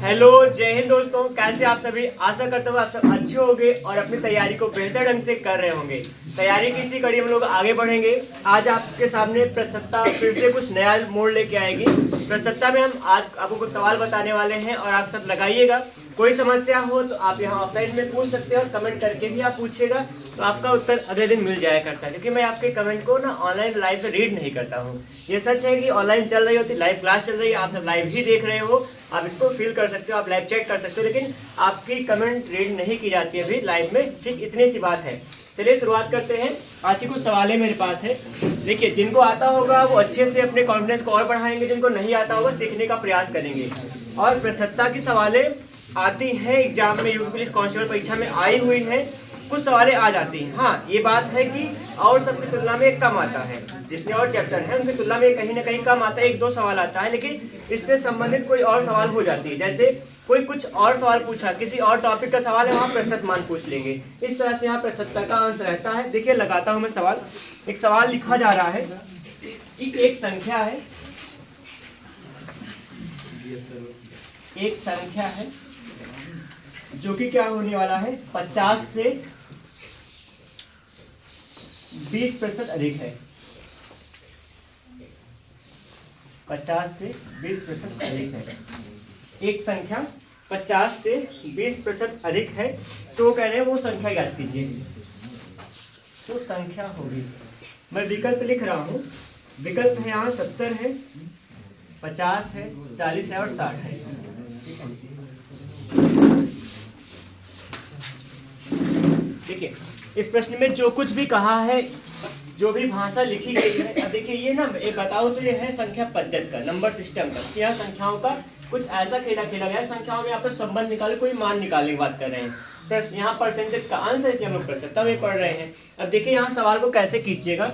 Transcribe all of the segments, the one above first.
Hello, जय हिंद दोस्तों। कैसे आप सभी? आशा करता हूँ आप सब अच्छे होंगे और अपनी तैयारी को बेहतर ढंग से कर रहे होंगे। तैयारी की इसी कड़ी हम लोग आगे बढ़ेंगे। आज आपके सामने प्रस्तुता फिर से कुछ नया मोड़ लेके आएगी। प्रस्तुता में हम आज आपको कुछ सवाल बताने वाले हैं और आप सब लगाइएगा। कोई समस्या हो तो आप यहाँ ऑफलाइन में पूछ सकते हैं और कमेंट करके भी आप पूछिएगा, तो आपका उत्तर अगले दिन मिल जाया करता है। क्योंकि मैं आपके कमेंट को ना ऑनलाइन लाइव से रीड नहीं करता हूँ। ये सच है कि ऑनलाइन चल रही होती, लाइव क्लास चल रही है, आप सब लाइव ही देख रहे हो, आप इसको फील कर सकते हो, आप लाइव चेक कर सकते हो, लेकिन आपकी कमेंट रीड नहीं की जाती है अभी लाइव में। ठीक इतनी सी बात है। चलिए शुरुआत करते हैं। आज की कुछ सवालें मेरे पास है। देखिए, जिनको आता होगा वो अच्छे से अपने कॉन्फिडेंस को और बढ़ाएंगे, जिनको नहीं आता होगा सीखने का प्रयास करेंगे। और प्रस्तुता की सवालें आती हैं एग्जाम में, यूपी पुलिस कांस्टेबल परीक्षा में आई हुई हैं, कुछ सवालें आ जाती हैं। हाँ, ये बात है कि और सबकी तुलना में कम आता है। जितने और चैप्टर हैं उनकी तुलना में कहीं ना कहीं कम आता है, 1-2 सवाल आता है, लेकिन इससे संबंधित कोई और सवाल हो जाती है। जैसे कोई कुछ और सवाल पूछा, किसी और टॉपिक का सवाल है, वहाँ प्रतिशत मान पूछ लेंगे। इस तरह से यहाँ प्रतिशतता का आंसर रहता है। देखिए, लगाता हूँ मैं सवाल। एक सवाल लिखा जा रहा है कि एक संख्या है, एक संख्या है जो कि क्या होने वाला है, 50 से 20% अधिक है। 50 से 20% अधिक है। एक संख्या 50 से 20% अधिक है, तो कह रहे हैं वो संख्या याद कीजिए। तो संख्या होगी, मैं विकल्प लिख रहा हूँ। विकल्प है यहाँ 70 है, 50 है, 40 है और 60 है। देखिए, इस प्रश्न में जो कुछ भी कहा है, जो भी भाषा लिखी गई है, अब देखिए ये ना एक बताओ तो ये है संख्या पद्धति का, नंबर सिस्टम का। यहाँ संख्याओं का कुछ ऐसा खेला खेला गया है। संख्याओं में आप संबंध निकाले, कोई मान निकालने की बात कर रहे हैं। यहाँ परसेंटेज का आंसर इसलिए हम लोग प्रतिशतता में पढ़ रहे हैं। अब देखिए यहाँ सवाल को कैसे कीजिएगा।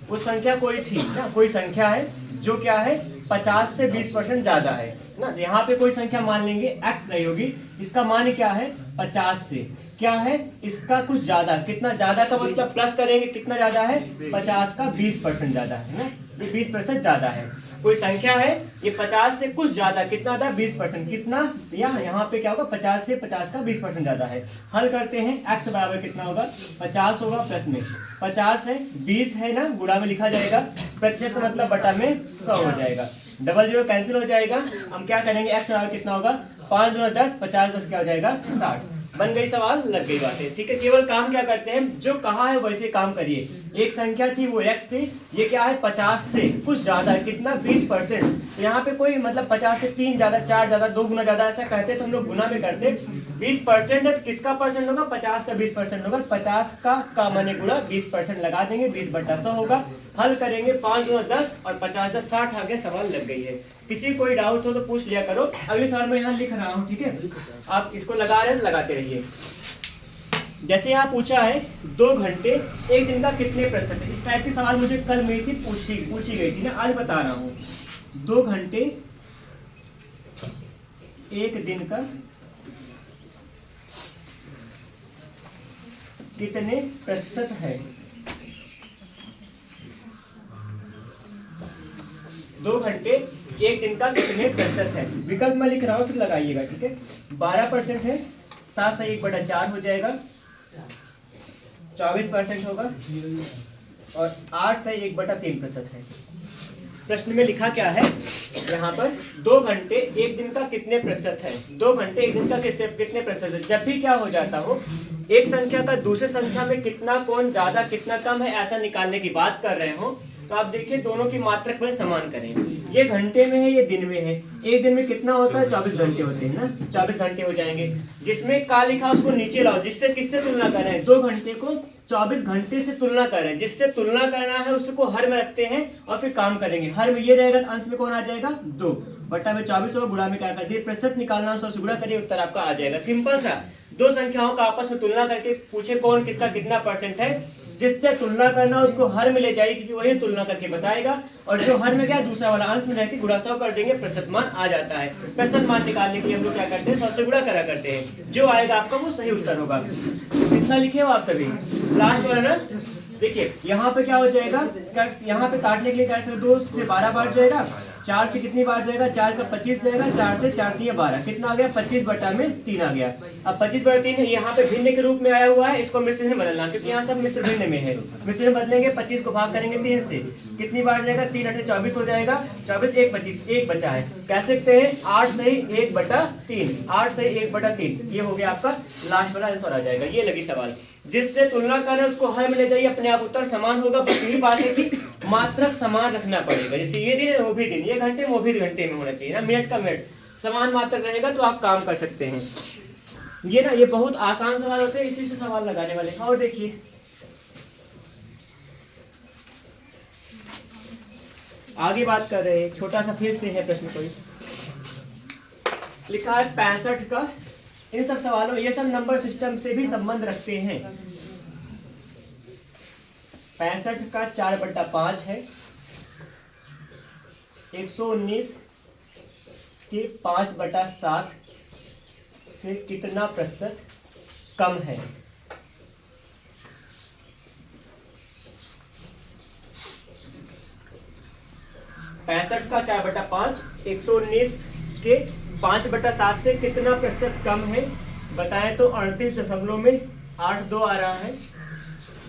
वो संख्या कोई थी ना, कोई संख्या है जो क्या है 50 से 20% ज्यादा है ना। यहाँ पे कोई संख्या मान लेंगे, x नहीं होगी, इसका मान क्या है 50 से क्या है, इसका कुछ ज्यादा। कितना ज्यादा का मतलब प्लस करेंगे, कितना ज्यादा है 50 का 20% ज्यादा है ना, ये 20% ज्यादा है। कोई संख्या है ये 50 से कुछ ज्यादा, कितना था 20%, कितना यहाँ पे क्या होगा 50 से 50 का 20% ज्यादा है। हल करते हैं, x बराबर कितना होगा 50 होगा, प्लस में 50 है, 20 है ना, गुणा में लिखा जाएगा, प्रतिशत मतलब बटा में 100 हो जाएगा। डबल जीरो कैंसिल हो जाएगा। हम क्या करेंगे, x बराबर कितना होगा 5 दूना 10, 50 10 क्या हो जाएगा 60। बन गई, सवाल लग गई बातें। ठीक है, केवल काम क्या करते हैं, जो कहा है वैसे काम करिए। एक संख्या थी वो x थी, ये क्या है 50 से कुछ ज्यादा, कितना 20%। यहाँ पे कोई मतलब 50 से 3 ज्यादा, 4 ज्यादा, 2 गुना ज्यादा ऐसा कहते तो हम लोग गुना में करते। 20% है तो किसका परसेंट होगा, 50 का 20% होगा। 50 का माने गुणा 20% लगा देंगे, 20/100 होगा। हल करेंगे, 5 दूना 10 और 50 10 60 आगे सवाल लग गई है। किसी कोई डाउट हो तो पूछ लिया करो। अगले सवाल में यहाँ लिख रहा हूँ, ठीक है, आप इसको लगा रहे हैं तो लगाते रहिए। जैसे यहाँ पूछा है 2 घंटे एक दिन का कितने प्रतिशत है। इस टाइप के सवाल मुझे कल मेरी थी पूछी गई थी ना, आज बता रहा हूँ। 2 घंटे एक दिन का कितने प्रतिशत है। 2 घंटे एक दिन का कितने प्रतिशत है। विकल्प मैं लिख रहा हूँ, फिर लगाइएगा, ठीक है। 12% है, 7 से 1/4 हो जाएगा, 24% होगा और 8 से 1/3% है। प्रश्न में लिखा क्या है यहाँ पर, 2 घंटे एक दिन का कितने प्रतिशत है। 2 घंटे एक दिन का कितने प्रतिशत है। जब भी क्या हो जाता हो, एक संख्या का दूसरे संख्या में कितना कोण ज्यादा कितना कम है ऐसा निकालने की बात कर रहे हो, तो आप देखिए दोनों की मात्रक में समान करें। ये घंटे में है, ये दिन में है। एक दिन में कितना होता है 24 घंटे होते हैं ना, 24 घंटे हो जाएंगे। जिसमें का लिखा उसको नीचे लाओ, जिससे किससे तुलना कर रहे हैं, 2 घंटे को 24 घंटे से तुलना कर रहे हैं। जिससे तुलना करना है उसको हर में रखते हैं और फिर काम करेंगे। हर में ये रहेगा, अंश में कौन आ जाएगा 2 बटा में 24 होगा, गुणा में क्या कर दिए प्रतिशत निकालना, 100 से गुणा करिए, उत्तर आपका आ जाएगा। सिंपल सा, 2 संख्याओं का आपस में तुलना करके पूछे कौन किसका कितना परसेंट है। जिससे तुलना करना उसको हर में ले जाइए, क्योंकि वही तुलना करके बताएगा। और जो हर में गया दूसरा वाला अंश में रहकर गुणा 100 कर देंगे, प्रतिशत मान आ जाता है। प्रतिशत मान निकालने के लिए हम लोग क्या करते हैं, 100 से गुणा करा करते हैं। जो आएगा आपका वो सही उत्तर होगा। कितना लिखे हो आप सभी, लास्ट वाला ना। देखिए यहाँ पे क्या हो जाएगा, यहाँ पे काटने के लिए कैसे 2 से 12 बार जाएगा, 4 से कितनी बार जाएगा, 4 का 25 जाएगा, 4 से 4 3 12, कितना आ गया 25/3 आ गया। अब 25/3 यहाँ पे भिन्न के रूप में आया हुआ है, इसको मिश्र में बदलना, क्योंकि यहाँ सब मिश्र भिन्न में है। मिश्र में बदलेंगे, 25 को भाग करेंगे 3 से, कितनी बार जाएगा 3 8 24 हो जाएगा, 24 1 25, 1 बचा है, कह सकते हैं 8 सही 1/3, 8 सही 1/3, ये हो गया आपका लास्ट वाला आंसर आ जाएगा। ये लगी सवाल, जिससे तुलना करना उसको हर में ले जाइए, अपने आप उत्तर समान होगा, बस यही बात है कि मात्रक समान रखना पड़ेगा, जैसे ये दिन है वो भी दिन, ये घंटे वो भी घंटे में होना चाहिए ना, मिनट का मिनट समान मात्रक रहेगा तो आप काम कर सकते हैं। ये ना ये बहुत आसान सवाल होते हैं, इसी से सवाल लगाने वाले। और देखिए आगे बात कर रहे हैं, छोटा सा फिर से है प्रश्न, कोई लिखा है 65 का, इन सब सवालों ये सब नंबर सिस्टम से भी संबंध रखते हैं। 65 का 4/5 है, 119 के 5/7 से कितना प्रतिशत कम है। पैंसठ का 4/5, 119 के 5/7 से कितना प्रतिशत कम है बताएं तो 38.82 आ रहा है,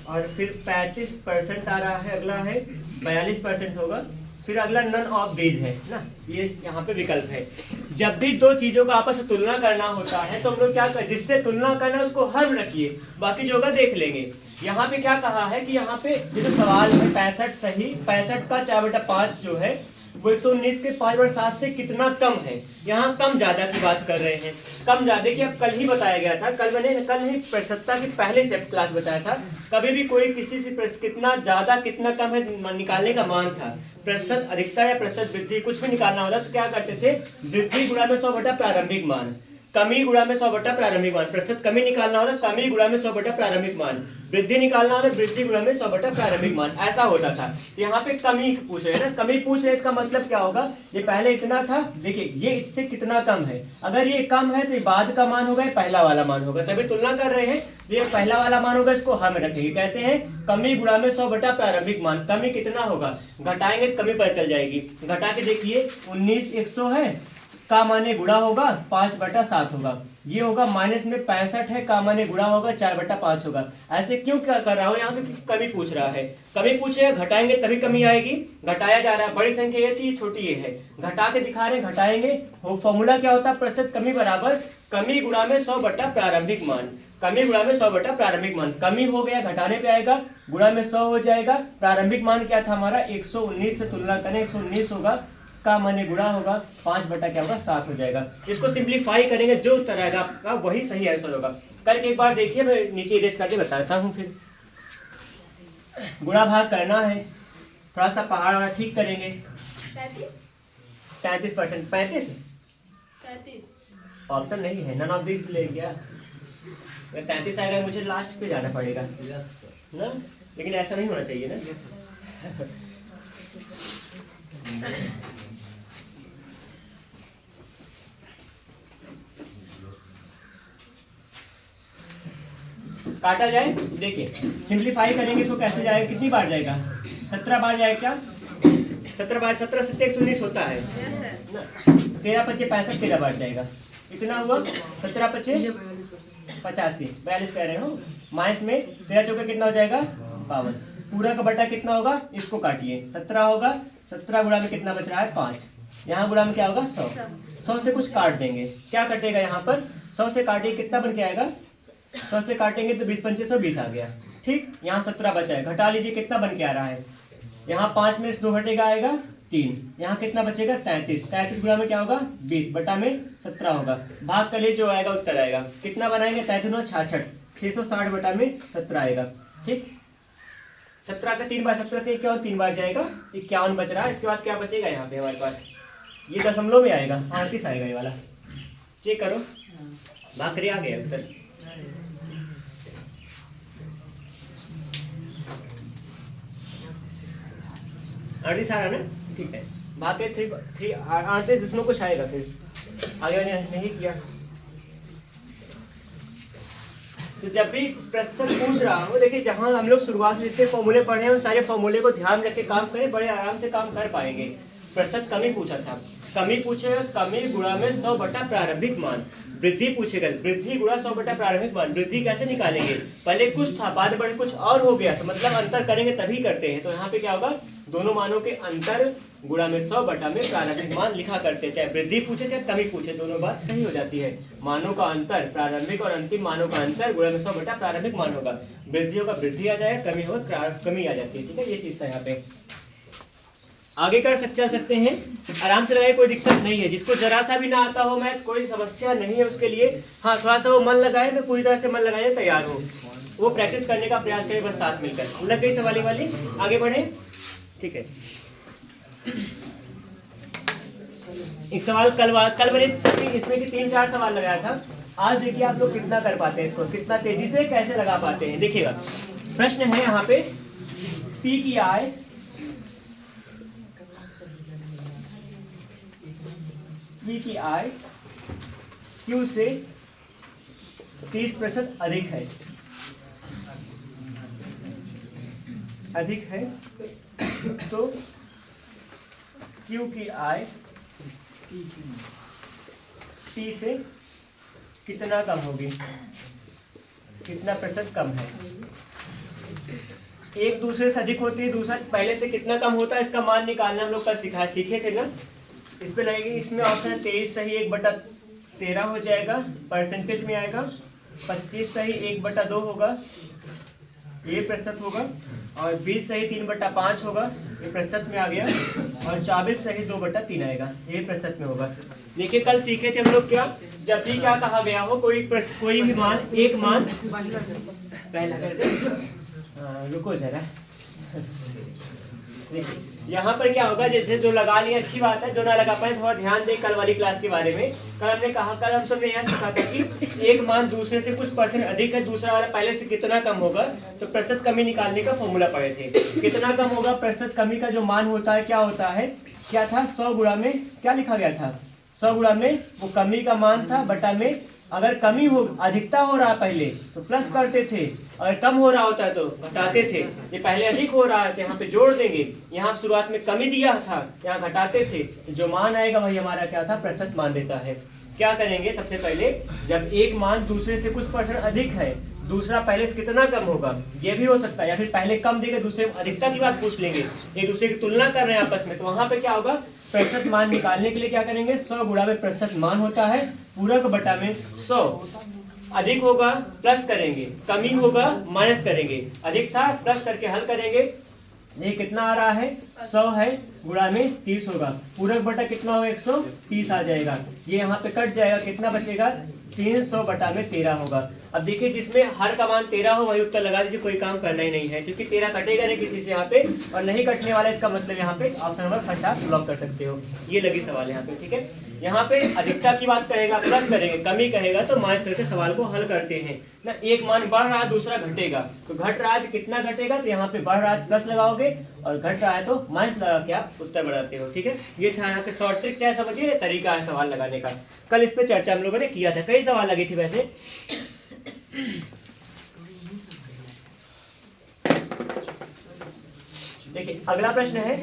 और फिर 35% आ रहा है, अगला है 42% होगा, फिर अगला नन ऑफ दीज है ना, ये यहाँ पे विकल्प है। जब भी दो चीजों का आपस में तुलना करना होता है तो हम लोग क्या कर, जिससे तुलना करना उसको हर में रखिए, बाकी जो होगा देख लेंगे। यहाँ पे क्या कहा है कि यहाँ पे ये जो सवाल है 65 सही, 65 का 4/5 जो है वो 119 के 5/7 से कितना कम है। यहाँ कम ज्यादा की बात कर रहे हैं, कम ज्यादा की अब कल ही बताया गया था, कल ही प्रतिशतता की पहले क्लास बताया था, कभी भी कोई किसी से कितना ज्यादा कितना कम है निकालने का मान था, प्रतिशत अधिकता या प्रतिशत वृद्धि कुछ भी निकालना होता तो क्या करते थे, वृद्धि गुणा में 100 प्रारंभिक मान, कमी गुणा में 100 प्रारंभिक मान, प्रतिशत कमी निकालना होता कमी गुणा में 100 प्रारंभिक मान, वृद्धि निकालना होता वृद्धि गुणा में 100 प्रारंभिक मान, ऐसा होता था। यहाँ पे कमी पूछ रहे हैं ना, कमी पूछ रहे हैं, इसका मतलब क्या होगा, ये पहले इतना था, देखिए ये इससे कितना कम है, अगर ये कम है तो ये बाद का मान होगा, पहला वाला मान होगा, तभी तुलना कर रहे हैं, ये पहला वाला मान होगा, इसको हम रखेंगे, कहते हैं कमी गुणा में 100 प्रारंभिक मान। कमी कितना होगा, घटाएंगे कमी पर चल जाएगी, घटा के देखिए 19 100 है, का माने गुणा होगा 5/7 होगा, ये होगा माइनस में 65 है, का माने गुणा होगा 4/5 होगा। ऐसे क्यों क्या कर रहा हूँ, यहाँ पे कमी पूछ रहा है, कमी पूछेगा घटाएंगे तभी कमी आएगी, घटाया जा रहा है, बड़ी संख्या ये थी छोटी ये है, घटा के दिखा रहे हैं घटाएंगे, फॉर्मूला क्या होता है, प्रतिशत कमी बराबर कमी गुणा में 100 प्रारंभिक मान, कमी गुणा में 100 प्रारंभिक मान, कमी हो गया घटाने पे आएगा, गुणा में 100 हो जाएगा, प्रारंभिक मान क्या था हमारा 119 से तुलना करें 119 होगा, का माने गुणा होगा 5/7 हो जाएगा। इसको सिंप्लीफाई करेंगे जो उत्तर आएगा आपका वही सही आंसर होगा। करके एक बार देखिए, मैं नीचे इरेज करके बताता हूँ, फिर गुणा भाग करना है, थोड़ा सा पहाड़ वाला ठीक करेंगे। 33%, 35 ऑप्शन नहीं है, नन ऑफ दिस ले गया, 33 आएगा, मुझे लास्ट पे जाना पड़ेगा ना, लेकिन ऐसा नहीं होना चाहिए ना। काटा जाए, देखिए सिंप्लीफाई करेंगे इसको, कैसे जाएगा, कितनी बार जाएगा, 17 बार जाएगा क्या, 17 बार, 17 से 119 होता है ना, 13 × 5 = 65, 13 बार जाएगा, इतना हुआ, 17 × 5 = 85, 42 कह रहे हो, माइनस में 13 चौके कितना हो जाएगा 52, पूरा का बटा कितना होगा, इसको काटिए, 17 होगा, 17 गुणा में कितना बच रहा है 5, यहाँ गुणा में क्या होगा 100, 100 से कुछ काट देंगे, क्या कटेगा यहाँ पर, 100 से काटिए कितना बन के आएगा, 100 से काटेंगे तो 20 × 5 = 120 आ गया, ठीक, यहाँ 17 बचा है, घटा लीजिए कितना बन के आ रहा है, यहाँ 5 में से 2 घटेगा आएगा 3, यहाँ कितना बचेगा 33, 33 गुणा में क्या होगा 20 बटा में 17 होगा, भाग कर लीजिए जो आएगा उत्तर आएगा, कितना बनाएंगे 33 66, 660 बटा में 17 आएगा, ठीक, 17 का 3 बार 17 से 51 3 बार जाएगा, 51 बच रहा है, इसके बाद क्या बचेगा यहाँ पे हमारे पास, ये दशमलव में आएगा, 38 आएगा ये वाला, चेक करो, भाग आ गया उत्तर। अड़तीस आ रहा ना, ठीक है, भाग के 38 दूसरों को आएगा, फिर आगे नहीं किया तो जब भी प्रश्न पूछ रहा हूँ, देखिए जहाँ हम लोग शुरुआत से जितने फॉर्मूले पढ़े हैं उन सारे फॉर्मूले को ध्यान रख के काम करें, बड़े आराम से काम कर पाएंगे। प्रतिशत कमी पूछा था, कमी पूछेगा, कमी गुणा में 100 बटा प्रारंभिक मान। वृद्धि पूछेगा, वृद्धि गुणा 100 बटा प्रारंभिक मान। वृद्धि कैसे निकालेंगे, पहले कुछ था बाद बढ़ कुछ और हो गया, तो मतलब अंतर करेंगे तभी करते हैं। तो यहाँ पे क्या होगा, दोनों मानों के अंतर गुणा में 100 बटा में प्रारंभिक मान लिखा करते हैं। चाहे वृद्धि पूछे चाहे कमी पूछे, दोनों बात सही हो जाती है। मानों का अंतर, प्रारंभिक और अंतिम मानों का अंतर गुणा में 100 बटा प्रारंभिक मान होगा। वृद्धि होगा वृद्धि आ जाएगा, कमी होगा कमी आ जाती है। ठीक है, ये चीज था यहाँ पे। आगे कर चल सकते हैं, आराम से लगाए, कोई दिक्कत नहीं है। जिसको जरा सा भी ना आता हो मैथ, कोई समस्या नहीं है उसके लिए। हाँ, थोड़ा सा वो मन लगाए, मैं पूरी तरह से मन लगाए तैयार हो, वो प्रैक्टिस करने का प्रयास करें, बस साथ मिलकर। लग गई सवाली वाली, आगे बढ़े। ठीक है, एक सवाल कल मैंने इसमें की 3-4 सवाल लगाया था। आज देखिए आप लोग कितना कर पाते हैं इसको, कितना तेजी से कैसे लगा पाते हैं। देखिएगा, प्रश्न है यहाँ पे, P की आय Q से 30% अधिक है, तो Q की आय P से कितना कम होगी, कितना प्रतिशत कम है। एक दूसरे से अधिक होती है, दूसरा पहले से कितना कम होता है, इसका मान निकालना हम लोग कल सीखे थे ना। इस पे लगेगी, इसमें ऑप्शन है 23 सही 1/13 हो जाएगा, परसेंटेज में आएगा। 25 सही 1/2 होगा, ये प्रतिशत होगा। और 20 सही 3/5 होगा, ये प्रतिशत में आ गया। और 24 सही 2/3 आएगा, ये प्रतिशत में होगा। देखिए कल सीखे थे हम लोग क्या, जब भी क्या कहा गया हो, कोई भी मान, एक मान पहला कर दे, रुको जरा। यहाँ पर क्या होगा, जैसे जो लगा लिया अच्छी बात है, जो ना लगा पाए थोड़ा ध्यान दे कल वाली क्लास के बारे में। कल हम सबने यह सीखा था कि एक मान दूसरे से कुछ % अधिक है, दूसरा वाला पहले से कितना कम होगा, तो प्रतिशत कमी निकालने का फॉर्मूला पढ़े थे। कितना कम होगा, प्रतिशत कमी का जो मान होता है क्या होता है, क्या था, 100 गुणा में क्या लिखा गया था, 100 गुणा में वो कमी का मान था, बटा में अगर कमी हो, अधिकता हो रहा पहले तो प्लस करते थे, अगर कम हो रहा होता है तो घटाते थे। ये पहले अधिक हो रहा है तो यहाँ पे जोड़ देंगे, यहाँ शुरुआत में कमी दिया था, यहाँ घटाते थे। जो मान आएगा वही हमारा क्या था, प्रतिशत मान देता है। क्या करेंगे, सबसे पहले जब एक मान दूसरे से कुछ % अधिक है, दूसरा पहले से कितना कम होगा, ये भी हो सकता है, या फिर पहले कम देगा दूसरे अधिकता की बात पूछ लेंगे, एक दूसरे की तुलना कर रहे हैं आपस में, तो वहां पे क्या होगा, प्रतिशत मान निकालने के लिए क्या करेंगे, 100 गुणा में प्रतिशत मान होता है, पूरक बटा में 100। अधिक होगा प्लस करेंगे, कमी होगा माइनस करेंगे, अधिक था प्लस करके हल करेंगे। ये कितना आ रहा है, 100 है, गुणा में 30 होगा, पूरक बटा कितना होगा, 130 आ जाएगा। ये यहाँ पे कट जाएगा, कितना बचेगा, 300 बटा में 13 होगा। अब देखिए जिसमें हर का मान 13 हो वही उत्तर लगा दीजिए, कोई काम करना ही नहीं है, क्योंकि 13 कटेगा नहीं किसी से यहाँ पे, और नहीं कटने वाला, इसका मतलब यहाँ पे ऑप्शन नंबर फर्स्ट आप ब्लॉक कर सकते हो। ये लगी सवाल यहाँ पे, ठीक है। यहाँ पे अधिकता की बात करेगा प्लस करेंगे, कमी कहेगा तो माइनस करके सवाल को हल करते हैं ना। एक मान बढ़ रहा है दूसरा घटेगा, तो घट रहा है तो कितना घटेगा, तो यहाँ पे बढ़ रहा है प्लस लगाओगे, और घट रहा है तो माइनस लगा के आप उत्तर बढ़ाते हो, ठीक है। ये था यहाँ पे शॉर्ट ट्रिक, चाहे समझिए तरीका है सवाल लगाने का। कल इस पे चर्चा हम लोगों ने किया था, कई सवाल लगी थी वैसे। देखिए अगला प्रश्न है,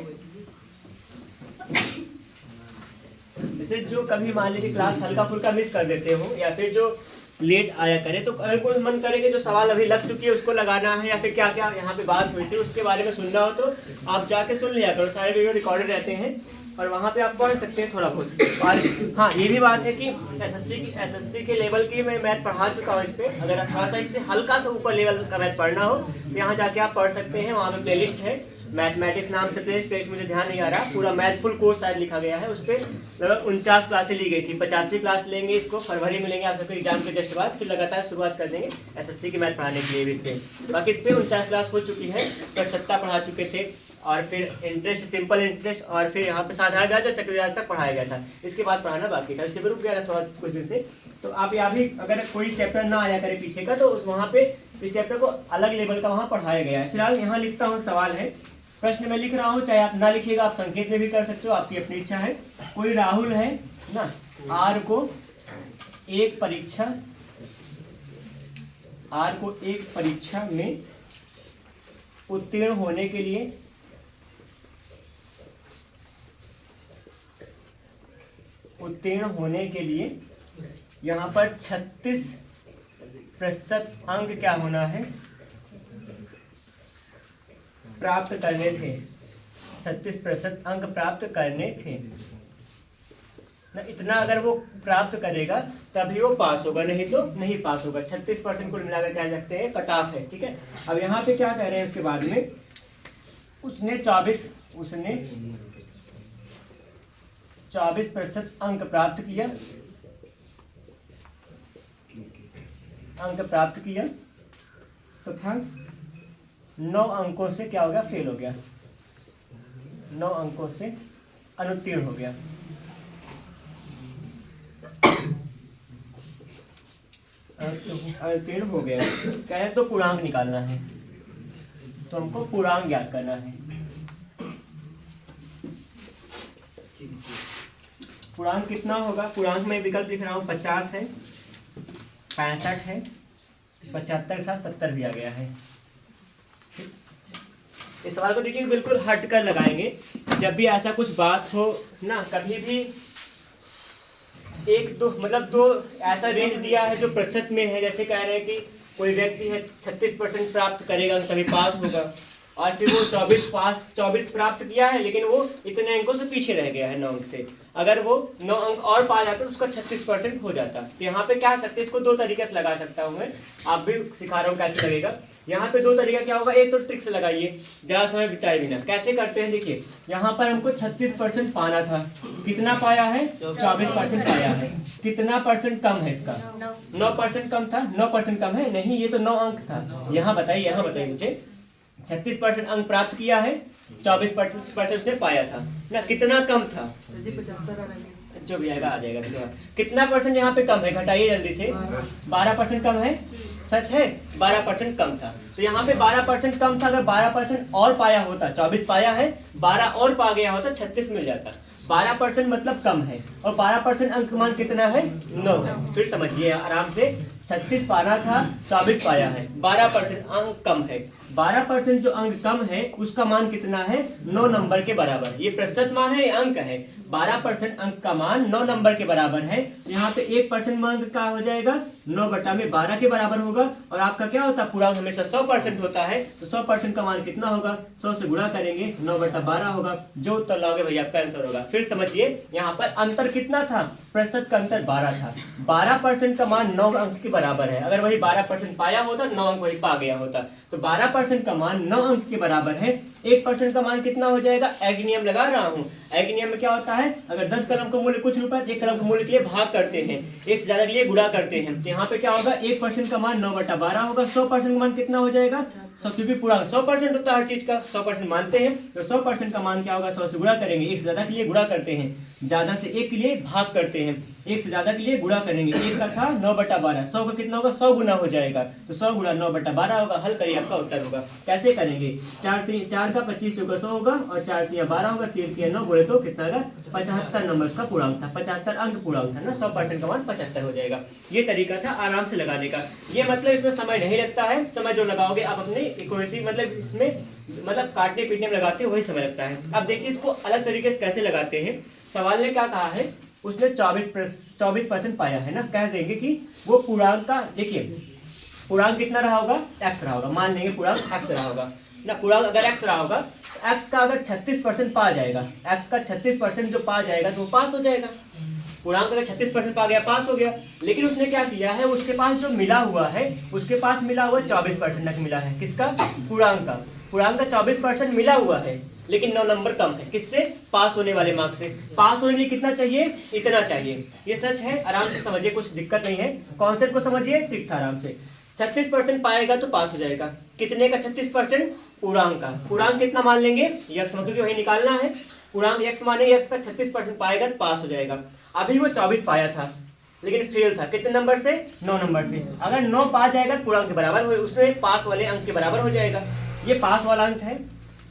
जैसे जो कभी मान लीजिए क्लास हल्का फुल्का मिस कर देते हो, या फिर जो लेट आया करे, तो अगर कोई मन करेंगे जो सवाल अभी लग चुकी है उसको लगाना है, या फिर क्या क्या यहाँ पे बात हुई थी उसके बारे में सुनना हो तो आप जाके सुन लिया करो, सारे वीडियो रिकॉर्डेड रहते हैं और वहाँ पे आप पढ़ सकते हैं थोड़ा बहुत। और हाँ ये भी बात है कि एसएससी के लेवल की मैं मैथ पढ़ा चुका हूँ इस पर, अगर थोड़ा सा इससे हल्का सा ऊपर लेवल का मैथ पढ़ना हो तो यहाँ जाके आप पढ़ सकते हैं। वहाँ पे प्लेलिस्ट है, मैथमेटिक्स नाम से प्लेलिस्ट मुझे ध्यान नहीं आ रहा, पूरा मैथ फुल कोर्स शायद लिखा गया है, उस पर लगभग 49 क्लासें ली गई थी। 50वीं क्लास लेंगे इसको, फरवरी में लेंगे आप सबके एग्जाम के जस्ट बाद, फिर लगातार शुरुआत कर देंगे एसएससी की मैथ पढ़ाने के लिए भी इस पर। बाकी इस पर 49 क्लास हो चुकी है, पर 7 पढ़ा चुके थे, और फिर इंटरेस्ट, सिंपल इंटरेस्ट, और फिर यहाँ पे साधारण ब्याज और चक्रवृद्धि ब्याज तक पढ़ाया गया था। इसके बाद पढ़ाना बाकी था, इससे भी रुक गया था थोड़ा कुछ दिन से। तो आप यहाँ भी अगर कोई चैप्टर ना आया करे पीछे का, तो उस वहाँ पे इस चैप्टर को अलग लेवल का वहाँ पढ़ाया गया है। फिलहाल यहाँ लिखता हूँ, सवाल है, प्रश्न में लिख रहा हूँ, चाहे आप ना लिखिएगा, आप संकेत में भी कर सकते हो, आपकी अपनी इच्छा है। कोई राहुल है ना, आर को एक परीक्षा में उत्तीर्ण होने के लिए उत्तीर्ण होने के लिए यहाँ पर 36% अंक क्या होना है, प्राप्त करने थे। 36% अंक प्राप्त करने थे ना, इतना अगर वो प्राप्त करेगा तभी वो पास होगा, नहीं तो नहीं पास होगा। 36% को मिलाकर क्या सकते हैं, कट ऑफ है, ठीक है। अब यहाँ पे क्या कह रहे हैं उसके बाद में, उसने 24% अंक प्राप्त किया, तो था 9 अंकों से क्या हो गया, फेल हो गया, 9 अंकों से अनुत्तीर्ण हो गया। अनुत्तीर्ण हो गया, कह रहे तो पूर्णांक निकालना है, तो हमको पूर्णांक ज्ञात करना है। पूर्णांक कितना होगा, पूर्णांक में विकल्प लिख रहा हूँ, 50 है, 65 है, 75 के साथ 70 भी आ गया है। इस सवाल को देखिए बिल्कुल हट कर लगाएंगे। जब भी ऐसा कुछ बात हो ना, कभी भी एक दो मतलब दो ऐसा रेंज दिया है जो प्रतिशत में है, जैसे कह रहे हैं कि कोई व्यक्ति है 36% प्राप्त करेगा तभी पास होगा, और फिर वो 24 प्राप्त किया है लेकिन वो इतने अंकों से पीछे रह गया है 9 अंक से। अगर वो 9 अंक और पा जाता तो उसका 36% हो जाता। तो यहाँ पे क्या सकते हैं, इसको 2 तरीके से लगा सकता हूँ मैं, आप भी सिखा रहा हूँ कैसे लगेगा। यहाँ पे 2 तरीका क्या होगा, एक तो ट्रिक से लगाइए ज़्यादा समय बिताए बिना। कैसे करते हैं देखिए, यहाँ पर हमको 36% पाना था, कितना पाया है, 24% पाया है। कितना परसेंट कम है इसका, 9% कम था, 9% कम है नहीं, ये तो 9 अंक था। यहाँ बताइए मुझे, 36% अंक प्राप्त किया है, 24% उसने पाया था ना, कितना कम था, जो भी आएगा आ जाएगा। कितना परसेंट यहाँ पे कम है, घटाइए जल्दी से, 12% कम है, सच है 12% कम था। तो यहाँ पे 12% कम था, अगर 12% और पाया होता, 24 पाया है, 12 और पा गया होता, 36 मिल जाता। 12% मतलब कम है, और 12% अंक मान कितना है, 9 है। फिर समझिए आराम से, 36 पाना था, 24 पाया है, 12% अंक कम है। 12% जो अंक कम है उसका मान कितना है, 9 नंबर के बराबर। ये प्रतिशत मान है, ये अंक है। 12% अंक का मान 9 नंबर के बराबर है। यहाँ पे 1% मान क्या हो जाएगा, 9/12 के बराबर होगा। और आपका क्या होता है, पूर्णांक हमेशा 100% होता है, तो 100% का मान कितना होगा, 100 से गुणा करेंगे, 9/12 होगा। जो उत्तर लाओगे भैया आपका आंसर होगा। फिर समझिए यहाँ पर अंतर कितना था, प्रतिशत का अंतर 12 था। 12% का मान 9 अंक के बराबर है। अगर वही 12% पाया होता, 9 अंक वही पा गया होता। तो 12% का मान 9 अंक के बराबर है। 1% का मान कितना हो जाएगा, एग नियम लगा रहा हूँ। एग नियम में क्या होता है, अगर 10 कलम का मूल्य कुछ रुपए, 1 कलम के मूल्य के लिए भाग करते हैं, 1 से ज्यादा के लिए गुणा करते हैं। तो यहाँ पे क्या होगा, 1% का मान 9/12 होगा। 100% का मान कितना हो जाएगा, 100, क्योंकि पूरा 100% होता है हर चीज का, 100% मानते हैं। तो 100% का मान क्या होगा, 100 से गुणा करेंगे, 1 से ज्यादा के लिए गुणा करते हैं, ज्यादा से 1 के लिए भाग करते हैं, 1 से ज्यादा के लिए गुणा करेंगे। 1 का था 9/12, 100 का कितना होगा, 100 गुना हो जाएगा। तो 100 गुना 9/12 होगा। हल करिए, आपका उत्तर होगा। कैसे करेंगे, 4 का 25 होगा 100 होगा, और 4 3 12 होगा, 3 3 9 बोले तो कितना होगा, 75 नंबर का पूर्णांक था, 75 अंक पूर्णांक था ना। 100% का मान 75 हो जाएगा। ये तरीका था आराम से लगाने का। ये मतलब इसमें समय नहीं लगता है, समय जो लगाओगे आप अपने इक्वेशन मतलब इसमें मतलब काटने पीटने में लगाते हो वही समय लगता है। अब देखिए इसको अलग तरीके से कैसे लगाते हैं। सवाल ने क्या कहा है, उसने 24% पाया है ना, कह देंगे कि वो पूर्णांक का, देखिए पूर्णांक कितना रहा होगा, x रहा होगा, मान लेंगे पूर्णांक x रहा होगा ना। पूर्णांक अगर x रहा होगा, x का अगर 36% पा जाएगा, x का 36% जो पा जाएगा तो पास हो जाएगा। पूर्णांक अगर 36% पा गया, पास हो गया। लेकिन उसने क्या किया है, उसके पास जो मिला हुआ है, उसके पास मिला हुआ 24% मिला है। किसका, पूर्णांक का। पूर्णांक का 24% मिला हुआ है, लेकिन 9 नंबर कम है। किससे, पास होने वाले मार्क्स से। पास होने के लिए कितना चाहिए, इतना चाहिए। ये सच है, आराम से समझिए, कुछ दिक्कत नहीं है। कॉन्सेप्ट को समझिए, ठीक था आराम से। 36% पाएगा तो पास हो जाएगा। कितने का 36%, पूर्णांक का। पूर्णांक कितना मान लेंगे, यक्स, क्योंकि वही निकालना है। पूर्णांक यक्स माने, यक्स का 36% पाएगा तो पास हो जाएगा। अभी वो 24 पाया था लेकिन फेल था, कितने नंबर से, 9 नंबर से। अगर 9 पा जाएगा पूर्णांक के बराबर हो, उससे पास वाले अंक के बराबर हो जाएगा। ये पास वाला अंक है,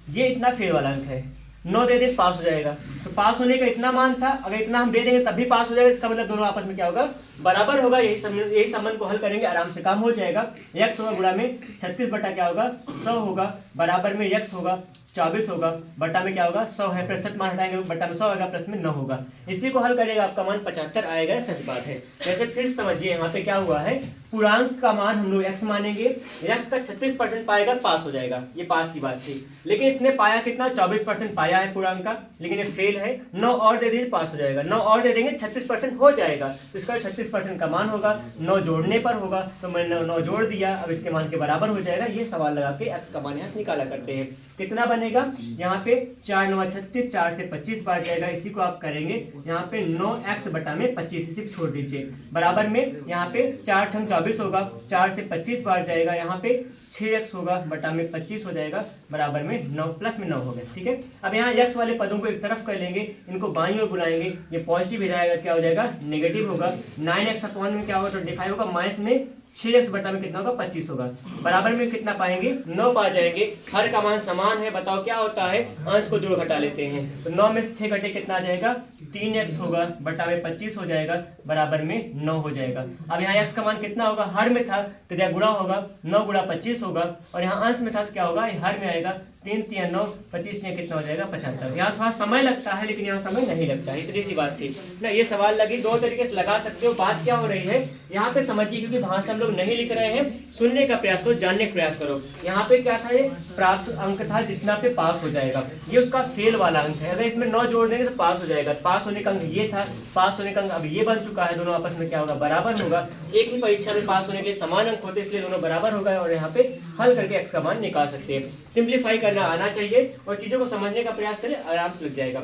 ये इतना फेल वाला अंक है। 9 दे दे पास हो जाएगा। तो पास होने का इतना मान था, अगर इतना हम दे देंगे तब भी पास हो जाएगा। इसका मतलब दोनों आपस में क्या होगा, बराबर होगा, यही संबंध को हल करेंगे आराम से काम हो जाएगा। x होगा गुणा में 36 बटा क्या होगा 100 होगा, बराबर में x होगा 24 होगा, बटा में क्या होगा 100 है, प्रतिशत मान हटाएंगे बटा में 100 आएगा, प्लस में 9 होगा। इसी को हल करेगा आपका मान 75 आएगा, सच बात है। जैसे फिर समझिए यहाँ पे क्या हुआ है, पूर्णांक का मान हम लोग x मानेंगे, x का 36% पाएगा पास हो जाएगा, ये पास की बात थी। लेकिन इसने पाया कितना 24% पाया है पूर्णांक का, लेकिन ये फेल है। 9 और दे दीजिए पास हो जाएगा, 9 और दे देंगे 36% हो जाएगा, तो इसका 36% का मान होगा, 9 जोड़ने पर होगा, तो मैंने 9 जोड़ दिया, अब इसके मान के बराबर हो जाएगा। ये सवाल लगा के x का मान यहाँ से निकाला करते हैं। कितना बनेगा यहाँ पे 4 9 36, 4 से 25 बार जाएगा, इसी को आप करेंगे यहाँ पे 9x बटा में 25, इसी छोड़ दीजिए, बराबर में यहाँ पे 4 छंग 24 होगा, 4 से 25 बार जाएगा, यहाँ पे 6x होगा, बटा में 25 हो जाएगा, बराबर में 9, प्लस में 9 हो गया। ठीक है, अब यहाँ x वाले पदों को एक तरफ कर लेंगे, इनको बाईं ओर बुलाएंगे, ये पॉजिटिव इधर आएगा क्या हो जाएगा नेगेटिव होगा, 9x अपॉन में क्या होगा 25 होगा, माइनस में 6x बटा में कितना होगा 25 होगा, बराबर में कितना पाएंगे 9 पा जाएंगे। हर का मान समान है, बताओ क्या होता है, अंश को जोड़ घटा लेते हैं, तो 9 में से 6 घटे कितना आ जाएगा 3x होगा, बटा में 25 हो जाएगा, बराबर में 9 हो जाएगा। अब यहाँ x का मान कितना होगा, हर में था तो यह गुणा होगा, 9 गुणा 25 होगा, और यहाँ अंश में था तो क्या होगा हर में आएगा, 3 3 9, 25 में कितना हो जाएगा 75। यहाँ थोड़ा समय लगता है, लेकिन यहाँ समय नहीं लगता है, इतनी सी बात थी ना। ये सवाल लगी, दो तरीके से लगा सकते हो। बात क्या हो रही है यहाँ पे समझिए, क्योंकि भाषा हम लोग नहीं लिख रहे हैं, सुनने का प्रयास करो, जानने का प्रयास करो। यहाँ पे क्या था, ये प्राप्त अंक था जितना पे पास हो जाएगा, ये उसका फेल वाला अंक है। अगर इसमें 9 जोड़ देंगे तो पास हो जाएगा, पास होने का अंक ये था, पास होने का अंक अब ये बन चुका है, दोनों आपस में क्या होगा बराबर होगा। एक ही परीक्षा में पास होने के लिए समान अंक होते, इसलिए दोनों बराबर होगा, और यहाँ पे हल करके x का मान निकाल सकते हैं। सिंप्लीफाई करना आना चाहिए और चीजों को समझने का प्रयास करें, आराम से लग जाएगा।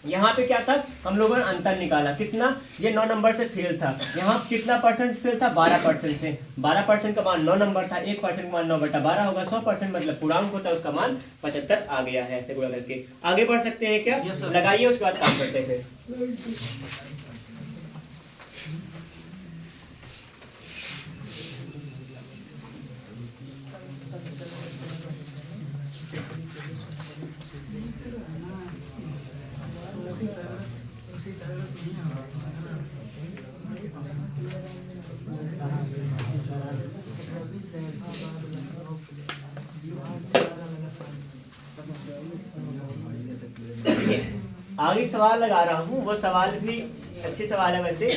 यहाँ पे क्या था, हम लोगों ने अंतर निकाला कितना, ये 9 नंबर से फेल था, यहाँ कितना परसेंट फेल था 12% से, 12% का मान 9 नंबर था, 1% का मान 9 बटा 12 होगा, 100% मतलब पूर्णांक होता है, उसका मान 75 आ गया है। ऐसे गुणा करके आगे बढ़ सकते हैं क्या, लगाइए उसके बाद काम करते हैं। आगे सवाल लगा रहा हूँ, वो सवाल भी अच्छे सवाल है वैसे,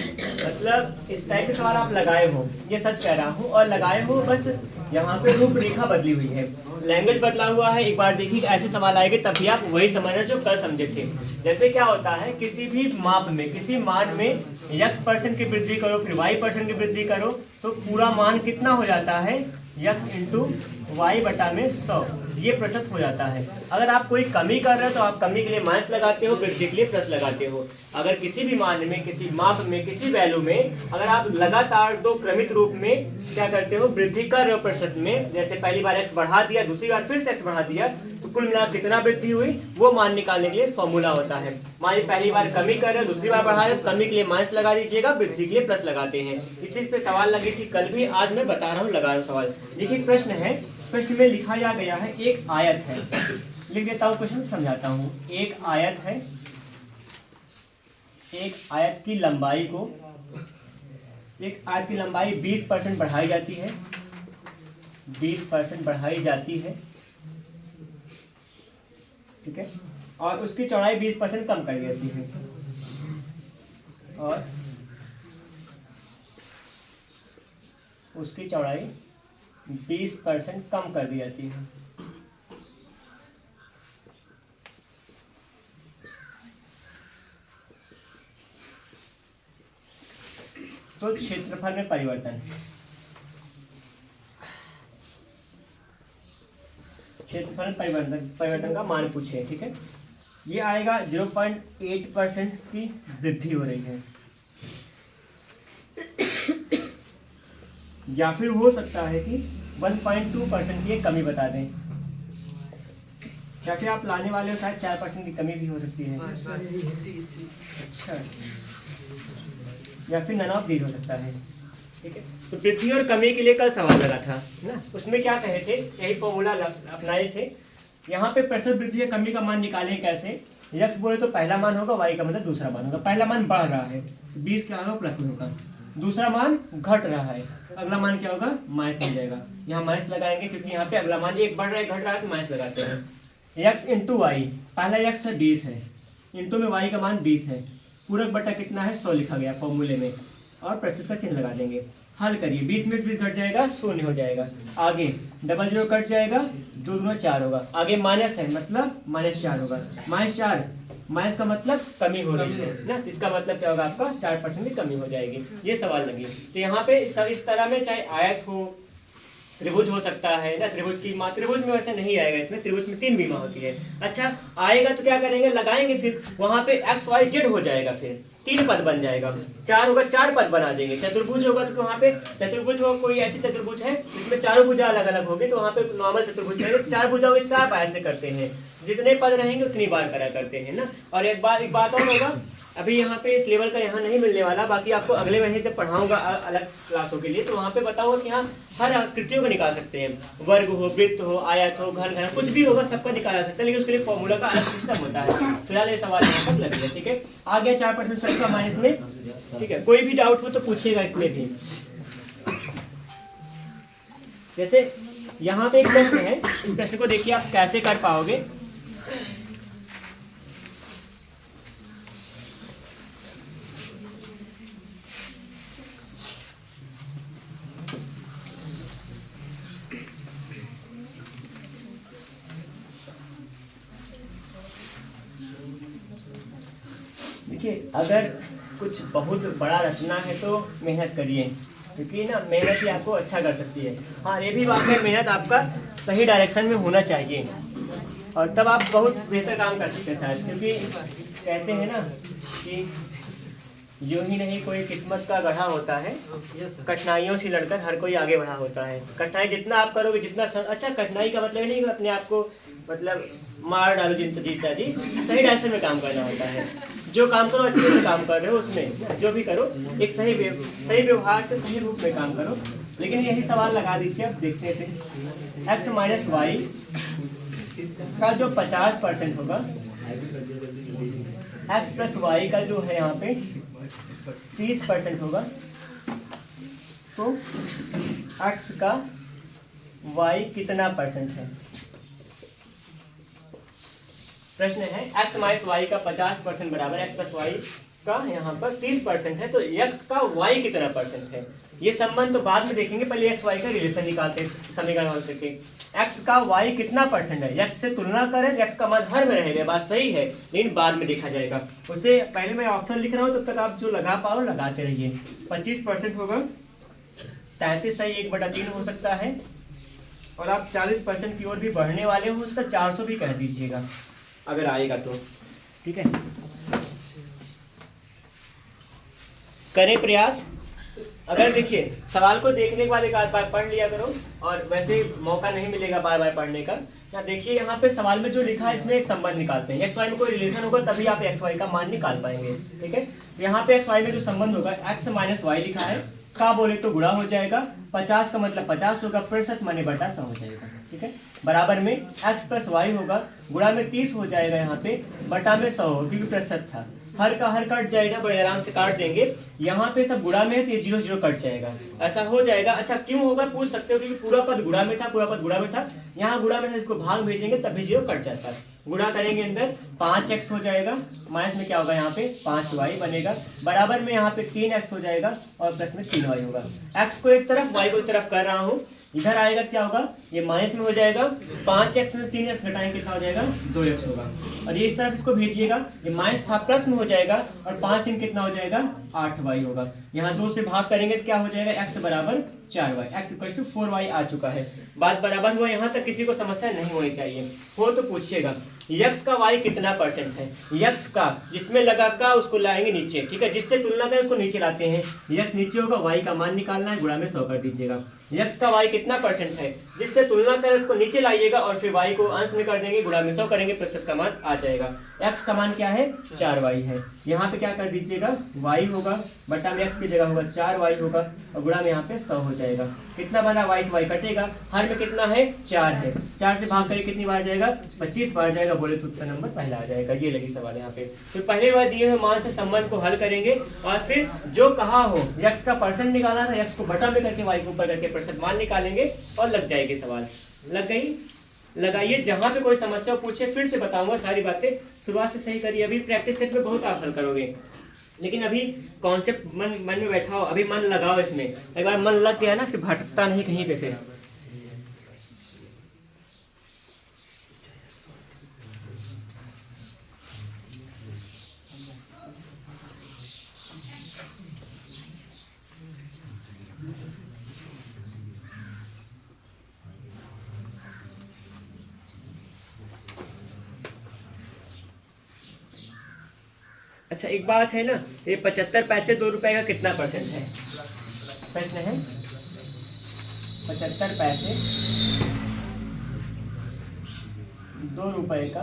मतलब इस टाइप के सवाल आप लगाए हो, ये सच कह रहा हूँ, और लगाए हो, बस यहाँ पे रूपरेखा बदली हुई है, लैंग्वेज बदला हुआ है। एक बार देखिए ऐसे सवाल आएंगे तब भी आप वही समझना जो कल समझे थे। जैसे क्या होता है, किसी भी माप में, किसी मान में x% की वृद्धि करो, फिर y% की वृद्धि करो, तो पूरा मान कितना हो जाता है x इंटू वाई बटा में 100, ये प्रतिशत हो जाता है। अगर आप कोई कमी कर रहे हो तो आप कमी के लिए माइनस लगाते हो, वृद्धि के लिए प्लस लगाते हो। अगर किसी भी मान में, किसी माप में, किसी वैल्यू में अगर आप लगातार दो क्रमित रूप में क्या करते हो, वृद्धि कर रहे हो प्रतिशत में, जैसे पहली बार x बढ़ा दिया, दूसरी बार फिर से x बढ़ा दिया, तो कुल मिलाकर कितना वृद्धि हुई वो मान निकालने के लिए फॉर्मूला होता है। मान लीजिए पहली बार कमी कर रहे हो, दूसरी बार बढ़ा रहे हो, कमी के लिए माइनस लगा दीजिएगा, वृद्धि के लिए प्लस लगाते हैं। इस चीज पे सवाल लगी थी कल भी, आज मैं बता रहा हूँ, लगा रहा हूँ सवाल। देखिए प्रश्न है, प्रश्न में लिखाया गया है, एक आयत है, लिख देता हूँ क्वेश्चन, समझाता हूँ। एक आयत है, एक आयत की लंबाई को, एक आयत की लंबाई 20% बढ़ाई जाती है, 20% बढ़ाई जाती है, ठीक है, और उसकी चौड़ाई 20% कम कर दी जाती है, और उसकी चौड़ाई 20% कम कर दी जाती है। तो क्षेत्रफल में परिवर्तन, क्षेत्रफल परिवर्तन का मान पूछे, ठीक है। ये आएगा 0.8% की वृद्धि हो रही है, या फिर हो सकता है कि 1.2% की कमी बता दें, या फिर आप लाने वाले हो शायद 4% की कमी भी हो सकती है। अच्छा, या फिर नन ऑफ दीज हो सकता है, ठीक है। तो वृद्धि और कमी के लिए कल सवाल लगा था ना, उसमें क्या कहे थे, यही फॉर्मूला अपनाए थे। यहाँ पे प्रतिशत वृद्धि या कमी का मान निकालें कैसे, x बोले तो पहला मान होगा, y का मतलब दूसरा मान होगा। पहला मान बढ़ रहा है तो 20 क्या होगा प्लस में होगा, दूसरा मान घट रहा है, अगला मान क्या होगा, माइनस मिल जाएगा। यहाँ माइनस लगाएंगे क्योंकि यहाँ पे अगला मान एक बढ़ रहा है घट रहा है तो माइनस लगाते हैं। x इंटू वाई, पहला x है 20 है, इंटू में y का मान 20 है, पूरक बटा कितना है 100 लिखा गया फॉर्मूले में, और प्रतिशत का चिन्ह लगा देंगे। हल करिए, 20 में से 20 घट जाएगा 0 हो जाएगा। आगे डबल जीरो कट जाएगा, 2 दूना 4 होगा। आगे माइनस है मतलब -4 होगा। -4 माइनस का मतलब कमी हो रही है ना, इसका मतलब क्या होगा आपका 4% की कमी हो जाएगी। ये सवाल लगी। तो यहाँ पे इस तरह में चाहे आयत हो, त्रिभुज हो सकता है ना, त्रिभुज की माँ, त्रिभुज में वैसे नहीं आएगा, इसमें त्रिभुज में 3 बीमा होती है। अच्छा आएगा तो क्या करेंगे, लगाएंगे, फिर वहां पे x y z हो जाएगा, फिर 3 पद बन जाएगा। 4 होगा 4 पद बना देंगे। चतुर्भुज होगा तो वहाँ पे चतुर्भुज हो, कोई ऐसी चतुर्भुज है जिसमें चारों भुजा अलग अलग होगी तो वहाँ पे नॉर्मल चतुर्भुज रहेगा। 4 भुजा होगी 4 बार ऐसे करते हैं, जितने पद रहेंगे उतनी बार करा करते हैं ना। और एक बात और होगा, अभी यहाँ पे इस लेवल का यहाँ नहीं मिलने वाला, बाकी आपको अगले महीने जब पढ़ाऊंगा अलग क्लासों के लिए तो वहाँ पे बताऊंगा कि यहाँ हर आकृतियों को निकाल सकते हैं, वर्ग हो, वृत्त हो, आयत हो, घन, कुछ भी होगा सबका निकाला सकते हैं, लेकिन उसके लिए फॉर्मूला का अलग सिस्टम होता है। फिलहाल ये सवाल यहाँ तक लगेगा, ठीक है। आ गया 4% सबका माइनस में, ठीक है। कोई भी डाउट हो तो पूछिएगा इसमें भी। जैसे यहाँ पे एक प्रश्न है, इस प्रश्न को देखिए आप कैसे कर पाओगे। देखिए अगर कुछ बहुत बड़ा रचना है तो मेहनत करिए, क्योंकि ना मेहनत ही आपको अच्छा कर सकती है। हाँ ये भी बात है, मेहनत आपका सही डायरेक्शन में होना चाहिए और तब आप बहुत बेहतर काम कर सकते हैं शायद। क्योंकि कहते हैं ना कि यूं ही नहीं कोई किस्मत का गढ़ा होता है, कठिनाइयों से लड़कर हर कोई आगे बढ़ा होता है। कठिनाई जितना आप करोगे, जितना अच्छा, कठिनाई का मतलब नहीं कि अपने आप को मतलब मार डालो जीता जी, सही डायरेक्शन में काम करना होता है। जो काम करो अच्छे से काम कर रहे हो, उसमें जो भी करो एक सही व्यवहार से सही रूप में काम करो। लेकिन यही सवाल लगा दीजिए, अब देखते थे x माइनस वाई का जो 50% होगा, x प्लस वाई का जो है यहाँ पे 30% होगा, तो x का y कितना परसेंट है। प्रश्न है x माइनस वाई का 50% बराबर x प्लस वाई का यहाँ पर 30% है, तो x का y कितना परसेंट है। ये संबंध तो बाद में देखेंगे, पहले x y का रिलेशन निकालते हैं, समीकरण हल करके। x का y कितना परसेंट है, x से तुलना करें तो x का मान हर में रहेगा, बात सही है, लेकिन बाद में देखा जाएगा। उससे पहले मैं ऑप्शन लिख रहा हूँ, तब तक आप जो लगा पाओ लगाते रहिए। 25% होगा, 33 सही 1/3 हो सकता है, और आप 40% की ओर भी बढ़ने वाले हो, उसका 400 भी कह दीजिएगा अगर आएगा तो, ठीक है। करें प्रयास। अगर देखिए सवाल को देखने के बाद एक बार पढ़ लिया करो, और वैसे मौका नहीं मिलेगा बार बार पढ़ने का। या देखिए यहाँ पे सवाल में जो लिखा है इसमें एक संबंध निकालते हैं, एक्स वाई में कोई रिलेशन होगा तभी आप एक्स वाई का मान निकाल पाएंगे, ठीक है। यहाँ पे एक्स वाई में जो संबंध होगा, एक्स माइनस वाई लिखा है, का बोले तो गुणा हो जाएगा, 50 का मतलब 50 होगा, प्रतिशत माने बटा 100 हो जाएगा, ठीक है। बराबर में x प्लस वाई होगा, गुणा में 30 हो जाएगा यहाँ पे, बटा में 100 हो, क्योंकि प्रतिशत था। हर का हर कट जाएगा, बड़े आराम से काट देंगे। यहाँ पे सब गुणा में है तो ये 0 0 कट जाएगा, ऐसा हो जाएगा। अच्छा क्यों होगा पूछ सकते हो, क्योंकि पूरा पद गुणा में था, पूरा पद गुणा में था, यहाँ गुणा में था, इसको भाग भेजेंगे तभी 0 कट जाता है। गुणा करेंगे अंदर 5x हो जाएगा, माइनस में क्या होगा यहाँ पे 5y बनेगा, बराबर में यहाँ पे 3x हो जाएगा, और प्लस में 3y होगा। x को एक तरफ y को एक तरफ कर रहा हूँ, इधर आएगा क्या होगा, ये माइनस में हो जाएगा, 5x में 3x घटाएंगे कितना हो जाएगा 2x होगा, और ये इस तरफ इसको भेजिएगा, ये माइनस था प्लस में हो जाएगा, और 5 3 कितना हो जाएगा 8y होगा। यहाँ 2 से भाग करेंगे तो क्या हो जाएगा, x बराबर 4y, x equal to 4y आ चुका है। बात बराबर हुआ, यहाँ तक किसी को समस्या नहीं होनी चाहिए, हो तो पूछिएगा। x का y कितना परसेंट है, x का जिसमें लगा का उसको लाएंगे नीचे, ठीक है, जिससे तुलना करें उसको नीचे लाते हैं, x नीचे होगा, y का मान निकालना है, गुणा में 100 कर दीजिएगा। x का y कितना परसेंट है, जिससे तुलना करें उसको नीचे लाइएगा, और फिर y को अंश में कर देंगे, गुणा में 100 करेंगे, प्रतिशत का मान आ जाएगा। x का मान क्या है 4y है। यहाँ पे क्या कर दीजिएगा y होगा बटा में x की जगह होगा 4y होगा और गुणा में यहाँ पे 100 हो जाएगा। कितना बना y से y कटेगा, हर में कितना है 4 है, 4 से भाग करके कितनी बार जाएगा 25 बार जाएगा, बोले तो उत्तर नंबर पहला आ जाएगा। ये लगी सवाल यहाँ पे। तो पहले बार दिए हुए मान से संबंध को हल करेंगे और फिर जो कहा हो x का परसेंट निकाला था x को बटा में करके y को ऊपर करके प्रतिशत मान निकालेंगे और लग जाएगी सवाल। लग गई, लगाइए। जहां पे कोई समस्या पूछे फिर से बताऊंगा सारी बातें, शुरुआत से सही करिए। अभी प्रैक्टिस सेट में बहुत आप हल करोगे, लेकिन अभी कॉन्सेप्ट मन में बैठा हो, अभी मन लगाओ इसमें। एक बार मन लग गया ना फिर भटकता नहीं कहीं पे फिर। अच्छा एक बात है ना, ये 75 पैसे 2 रुपए का कितना परसेंट है? प्रश्न है 75 पैसे 2 रुपए का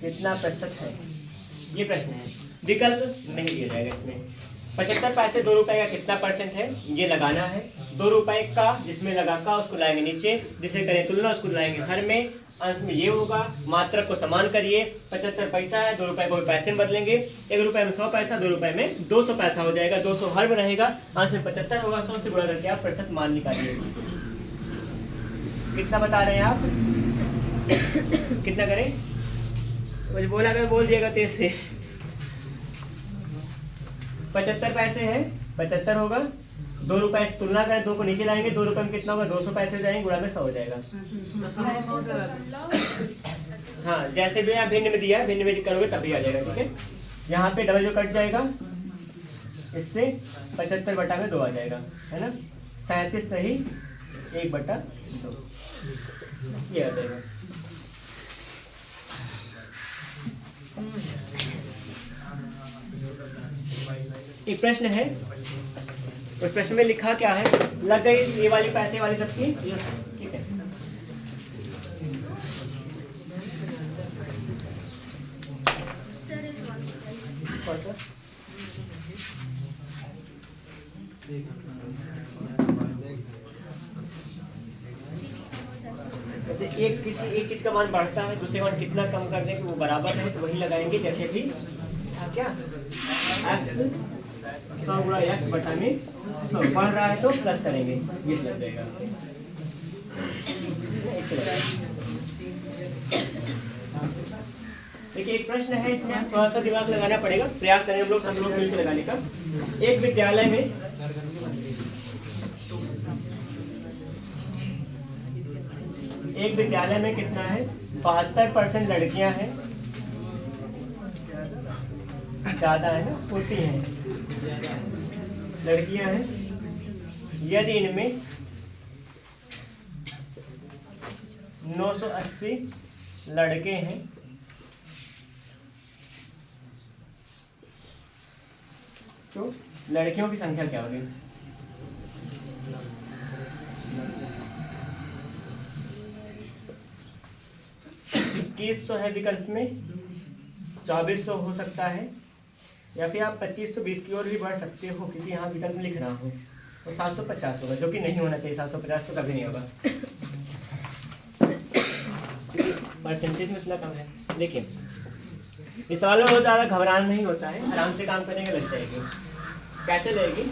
कितना प्रतिशत है, ये प्रश्न है। विकल्प नहीं दिया जाएगा इसमें। 75 पैसे 2 रुपए का कितना परसेंट है ये लगाना है। 2 रुपए का जिसमें लगा का उसको लाएंगे नीचे, जिसे करें तुलना उसको लाएंगे हर में, अंश में ये होगा। मात्रक को समान करिए, 75 पैसा है 2 रुपए को पैसे में बदलेंगे, 1 रुपए में 100 पैसा, 2 रुपए में 200 पैसा हो जाएगा। 200 हर में रहेगा, अंश में 75 होगा, 100 से गुणा करके आप प्रतिशत मान निकालिए। कितना बता रहे हैं आप? कितना करें? मुझे बोला कर बोल दिएगा तेज से। 75 पैसे है, 75 होगा, 2 रुपए से तुलना करें, 2 को नीचे लाएंगे, 2 रुपए में कितना होगा 200 पैसे हो जाएंगे, गुणा में 100 हो जाएगा। हाँ जैसे भी आप भिन्न में दिया, भिन्न में करोगे तभी आ जाएगा। ठीक है, यहाँ पे डबल जो कट जाएगा, इससे 75 बटा में 2 आ जाएगा, है ना। 37 सही 1 बटा 2 ये आ जाएगा। एक प्रश्न है, उस प्रश्न में लिखा क्या है, लग गई ये वाली पैसे वाली सबकी। ठीक है, जैसे किसी एक चीज का मान बढ़ता है, दूसरे मान कितना कम कर दें कि वो बराबर है, तो वही लगाएंगे। जैसे भी था क्या x 100 गुणा x बटा में 100 बढ़ रहा है तो प्लस करेंगे, 20 लग जाएगा। देखिए एक प्रश्न है, इसमें थोड़ा सा दिमाग लगाना पड़ेगा, प्रयास करें हम लोग मिलकर लगाने का। एक विद्यालय में कितना है 72% लड़कियां हैं, ज्यादा है ना, 40 हैं लड़कियां हैं। यदि इनमें 980 लड़के हैं तो लड़कियों की संख्या क्या होगी? है विकल्प में, 2400 हो सकता है, या फिर आप 2520 की ओर भी बढ़ सकते हो, क्योंकि यहाँ विकल्प में लिख रहा हूँ। तो 750 होगा, जो कि नहीं होना चाहिए। 750 तो कभी नहीं होगा, परसेंटेज में इतना कम है। देखिए इस सवाल में बहुत ज़्यादा घबराना नहीं होता है, आराम से काम करने का लग जाएगी। कैसे लगेगी?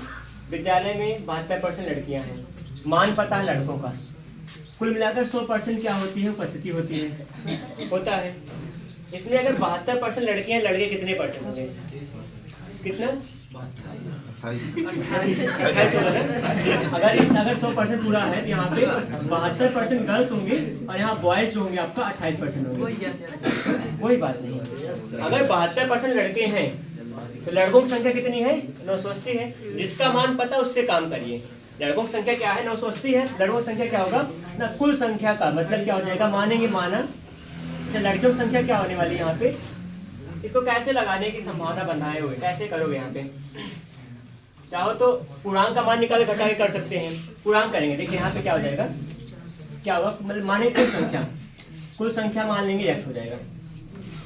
विद्यालय में 72% लड़कियाँ हैं, मान पता है लड़कों का, कुल मिलाकर 100% क्या होती है? उपस्थिति होती है, होता है। इसमें अगर 72% लड़कियां, लड़के कितने परसेंट होंगे? कितना? 28 होगा ना। अगर 100% पूरा है तो यहाँ पे 72% गर्ल्स होंगे और यहाँ बॉयज जो होंगे आपका 28% होंगे। कोई बात नहीं, अगर 72% लड़के हैं तो लड़कों की संख्या कितनी है? 980 है। जिसका मान पता उससे काम करिए। लड़कों की संख्या क्या है? 980 है। लड़कों की संख्या क्या होगा ना, कुल संख्या का मतलब क्या हो जाएगा? मानेंगे माना। अच्छा लड़कियों की संख्या क्या होने वाली है यहाँ पे? इसको कैसे लगाने की संभावना बनाए हुए, कैसे करोगे यहाँ पे? चाहो तो पूर्णांक का मान निकाल घटा के कर सकते हैं। पूर्णांक करेंगे, देखिए यहाँ पे क्या हो जाएगा, क्या होगा, मतलब माने कुल संख्या मान लेंगे x हो जाएगा।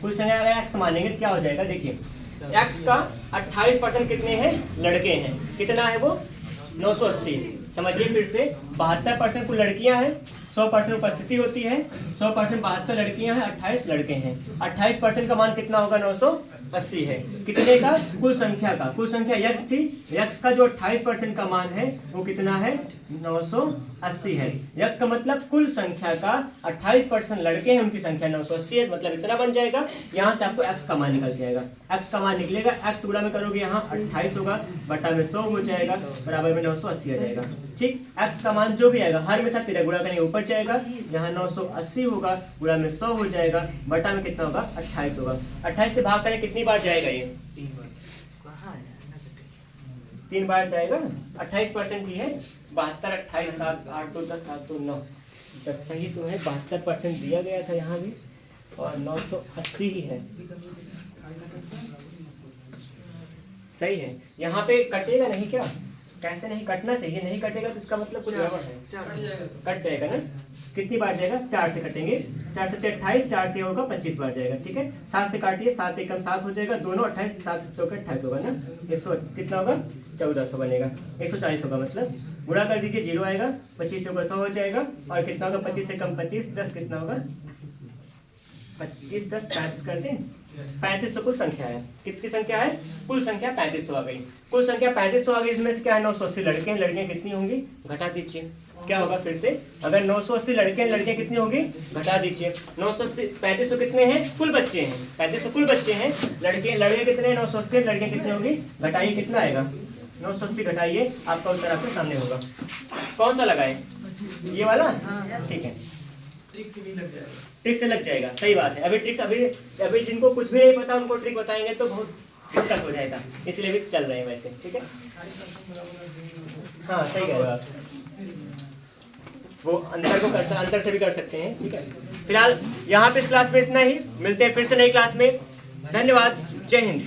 कुल संख्या अगर x मान लेंगे तो क्या हो जाएगा, देखिए x का 28% कितने हैं, लड़के हैं। कितना है वो, 980। समझिए फिर से, 72% कुल लड़कियां हैं, 100% उपस्थिति होती है, 100% 72 लड़कियां हैं, 28 लड़के हैं। 28% का मान कितना होगा, 980 है। कितने का, कुल संख्या का। कुल संख्या x थी, x का जो 28% का मान है वो कितना है, 980 है। x का मतलब कुल संख्या का 28% लड़के हैं, उनकी संख्या 980 है, मतलब इतना बन जाएगा। यहाँ से आपको x का मान निकल जाएगा। x का मान निकलेगा, x गुणा में करोगे यहाँ 28 होगा, बटा में 100 हो जाएगा, बराबर में 980 आ जाएगा। ठीक, x का मान जो भी आएगा, हर में था 13, गुणा करेंगे ऊपर जाएगा, यहाँ 980 होगा, गुणा में 100 हो जाएगा, बटा में कितना होगा, 28 होगा। 28 से भाग करें कितनी बार जाएगा, ये 3 बार जाएगा। 28% ही है, 72, 28, 7, 8, 2, 10, 7, 2, 9, 10 सही तो है। 72% दिया गया था यहाँ भी, और 980 ही है, सही है। यहाँ पे कटेगा नहीं क्या, कैसे नहीं कटना चाहिए, नहीं कटेगा तो इसका मतलब कुछ गड़बड़ है। कट जाएगा ना, कितनी बार जाएगा, 4 से कटेंगे, 4 से 28, 4 से होगा 25 बार जाएगा। ठीक है, 7 से काटिए, 7 एकम 7 हो जाएगा, दोनों 28, 7 चौके 28 होगा ना, 100 कितना होगा, 1400 बनेगा, 140 होगा, मतलब गुणा कर दीजिए, 0 आएगा, 25 होगा 100 हो जाएगा, और कितना होगा, 25 से कम 25, 10 कितना होगा, 25, 10, 35 कर दें, 3500 कुल संख्या है। किसकी संख्या है, कुल संख्या 3500 आ गई। कुल संख्या 3500 आ गई, इसमें से क्या है, 980 लड़के हैं, लड़कियां कितनी होंगी, घटा दीजिए। क्या होगा फिर से, अगर 980 लड़के हैं, लड़कियां कितनी होंगी, घटा दीजिए। 980, 3500 कितने हैं, कुल बच्चे हैं, 3500 कुल बच्चे हैं, लड़के कितने हैं, 980, लड़कियां कितनी होंगी, घटाइए, कितना आएगा, 980 घटाइए, आपका उत्तर आपके सामने होगा। कौन सा लगाए, ये वाला, ठीक है, ट्रिक से लग जाएगा, सही बात है। अभी जिनको कुछ भी नहीं पता उनको ट्रिक बताएंगे तो बहुत दिक्कत हो जाएगा, इसलिए भी चल रहे हैं वैसे। ठीक है, हाँ सही कह रहे हो आप, वो अंतर से भी कर सकते हैं। ठीक है, फिलहाल यहाँ पे इस क्लास में इतना ही, मिलते हैं फिर से नई क्लास में। धन्यवाद, जय हिंद।